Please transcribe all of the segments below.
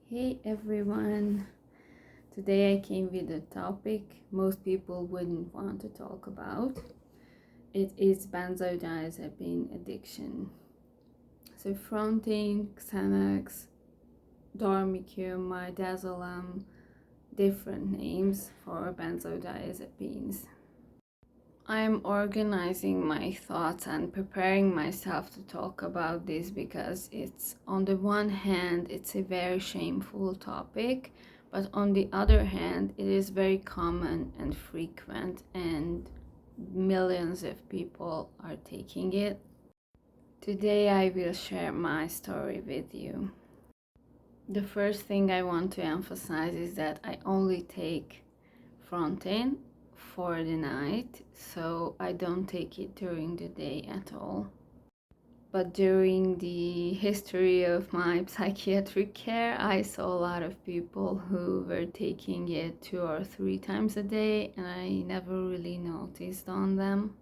Hey everyone! Today I came with a topic most people wouldn't want to talk about. It is benzodiazepine addiction. So Frontin, Xanax, Dormicum, Midazolam, different names for benzodiazepines. I'm organizing my thoughts and preparing myself to talk about this because on the one hand, it's a very shameful topic, but on the other hand, it is very common and frequent, and millions of people are taking it. Today, I will share my story with you. The first thing I want to emphasize is that I only take Frontin for the night, so I don't take it during the day at all. But during the history of my psychiatric care, I saw a lot of people who were taking it 2 or 3 times a day, and I never really noticed on them.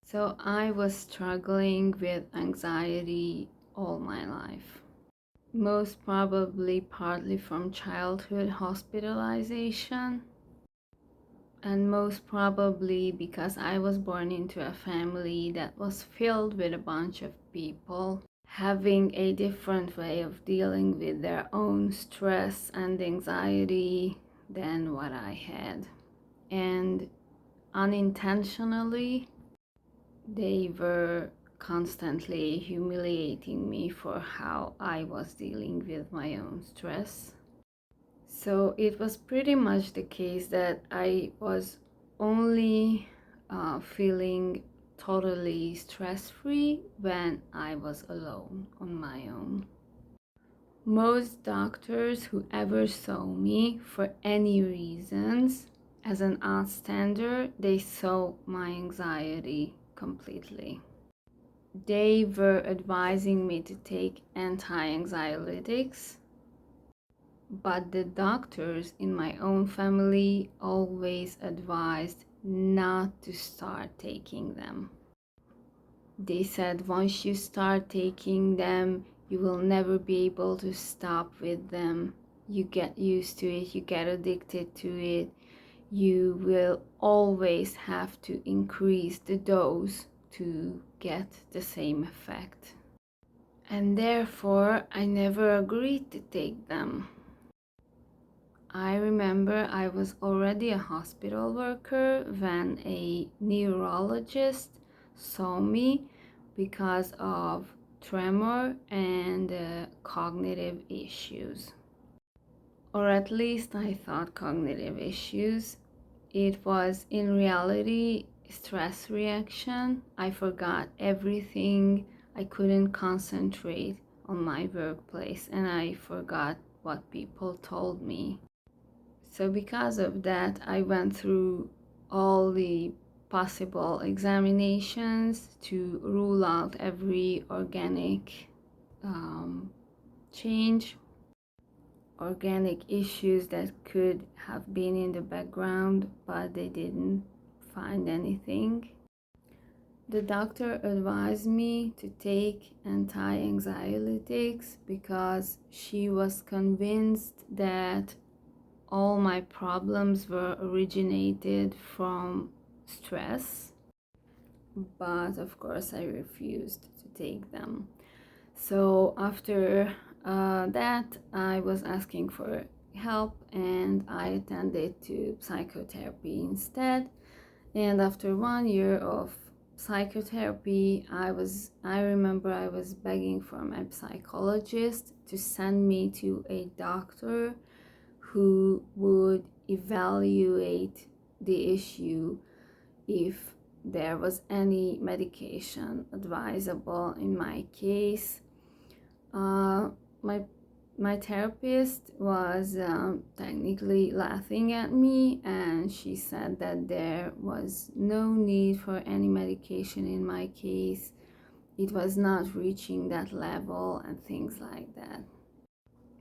So I was struggling with anxiety all my life. Most probably partly from childhood hospitalization, and most probably because I was born into a family that was filled with a bunch of people having a different way of dealing with their own stress and anxiety than what I had. And unintentionally, they were constantly humiliating me for how I was dealing with my own stress. So it was pretty much the case that I was only feeling totally stress-free when I was alone on my own. Most doctors who ever saw me for any reasons as an outsider, they saw my anxiety completely. They were advising me to take anti-anxiolytics, but the doctors in my own family always advised not to start taking them. They said once you start taking them, you will never be able to stop with them. You get used to it, you get addicted to it. You will always have to increase the dose to get the same effect. And therefore, I never agreed to take them. I remember I was already a hospital worker when a neurologist saw me because of tremor and cognitive issues. Or at least I thought cognitive issues. It was in reality stress reaction. I forgot everything. I couldn't concentrate on my workplace, and I forgot what people told me. So because of that, I went through all the possible examinations to rule out every organic change, organic issues that could have been in the background, but they didn't find anything. The doctor advised me to take anti-anxiolytics because she was convinced that all my problems were originated from stress, but of course I refused to take them. So after that, I was asking for help, and I attended to psychotherapy instead. And after 1 year of psychotherapy, I remember I was begging for my psychologist to send me to a doctor who would evaluate the issue if there was any medication advisable in my case. My therapist was technically laughing at me, and she said that there was no need for any medication in my case. It was not reaching that level and things like that.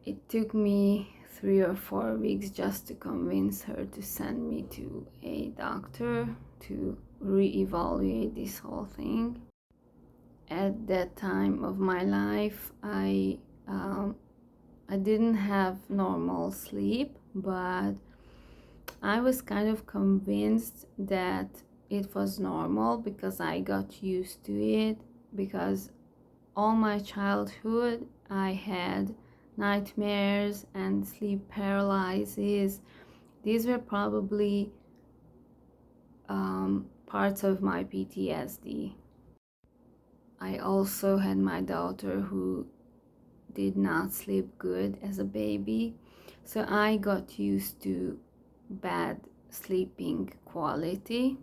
It took me 3 or 4 weeks just to convince her to send me to a doctor to reevaluate this whole thing. At that time of my life, I didn't have normal sleep, but I was kind of convinced that it was normal because I got used to it, because all my childhood I had nightmares and sleep paralysis. These were probably parts of my PTSD. I also had my daughter who did not sleep good as a baby, so I got used to bad sleeping quality.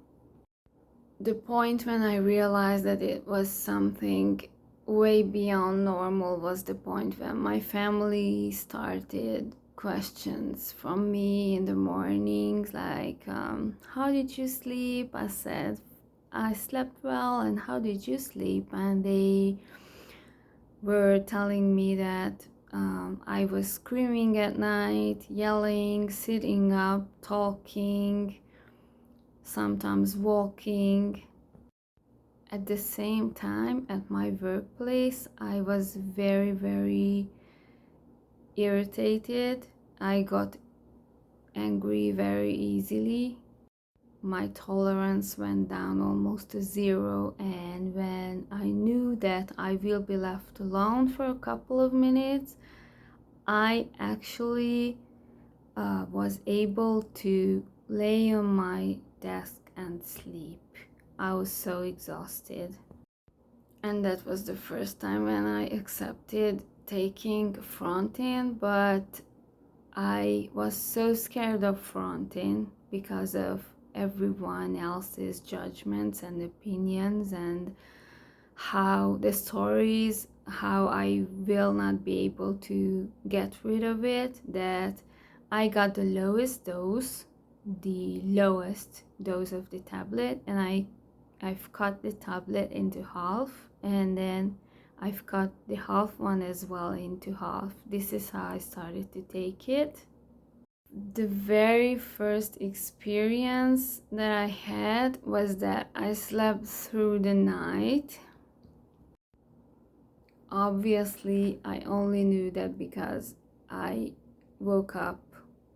The point when I realized that it was something way beyond normal was the point when my family started questions from me in the mornings, like, how did you sleep? I said, I slept well. And how did you sleep? And they were telling me that I was screaming at night, yelling, sitting up, talking, sometimes walking. At the same time, at my workplace, I was very, very irritated. I got angry very easily. My tolerance went down almost to zero, and when I knew that I will be left alone for a couple of minutes, I actually was able to lay on my desk and sleep. I was so exhausted. And that was the first time when I accepted taking frontin, but I was so scared of frontin because of everyone else's judgments and opinions, and how the stories, how I will not be able to get rid of it, that I got the lowest dose of the tablet, and I've cut the tablet into half, and then I've cut the half one as well into half. This is how I started to take it. The very first experience that I had was that I slept through the night. Obviously, I only knew that because I woke up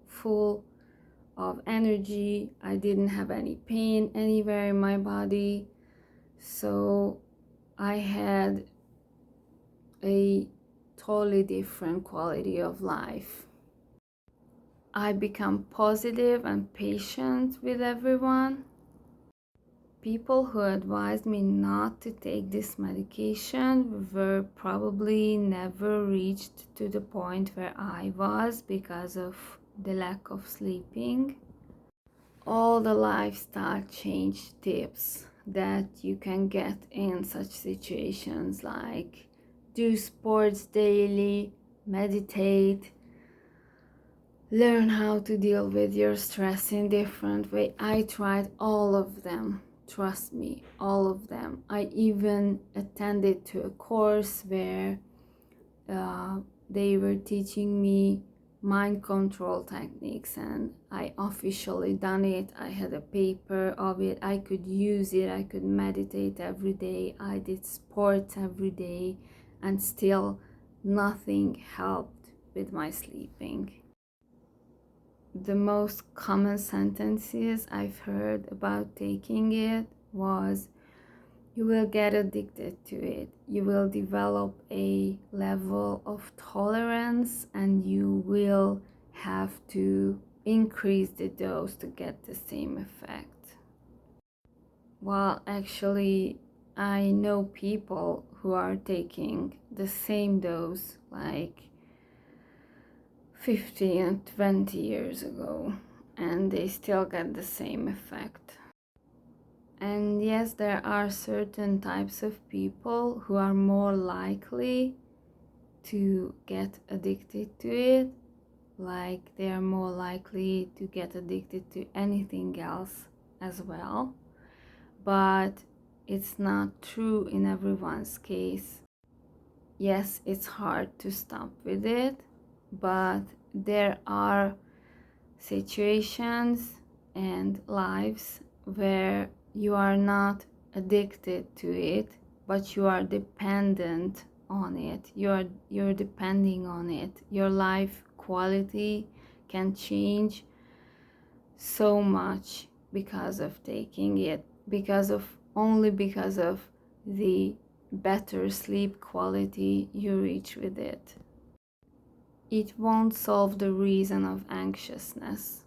full of energy. I didn't have any pain anywhere in my body. So I had a totally different quality of life. I become positive and patient with everyone. People who advised me not to take this medication were probably never reached to the point where I was because of the lack of sleeping. All the lifestyle change tips that you can get in such situations, like do sports daily, meditate, learn how to deal with your stress in different way. I tried all of them. Trust me, all of them. I even attended to a course where they were teaching me mind control techniques, and I officially done it. I had a paper of it. I could use it. I could meditate every day. I did sports every day, and still nothing helped with my sleeping. The most common sentences I've heard about taking it was, you will get addicted to it. You will develop a level of tolerance, and you will have to increase the dose to get the same effect. Well, actually, I know people who are taking the same dose like 15 and 20 years ago, and they still get the same effect. And yes, there are certain types of people who are more likely to get addicted to it, like they are more likely to get addicted to anything else as well. But it's not true in everyone's case. Yes, it's hard to stop with it, but there are situations and lives where you are not addicted to it, but you are dependent on it, you're depending on it. Your life quality can change so much because of taking it, only because of the better sleep quality you reach with it. It won't solve the reason of anxiousness,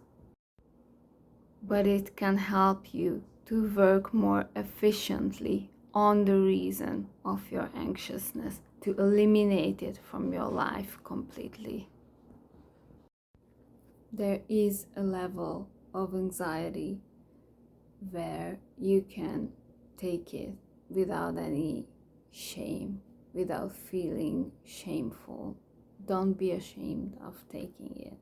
but it can help you to work more efficiently on the reason of your anxiousness, to eliminate it from your life completely. There is a level of anxiety where you can take it without any shame, without feeling shameful. Don't be ashamed of taking it.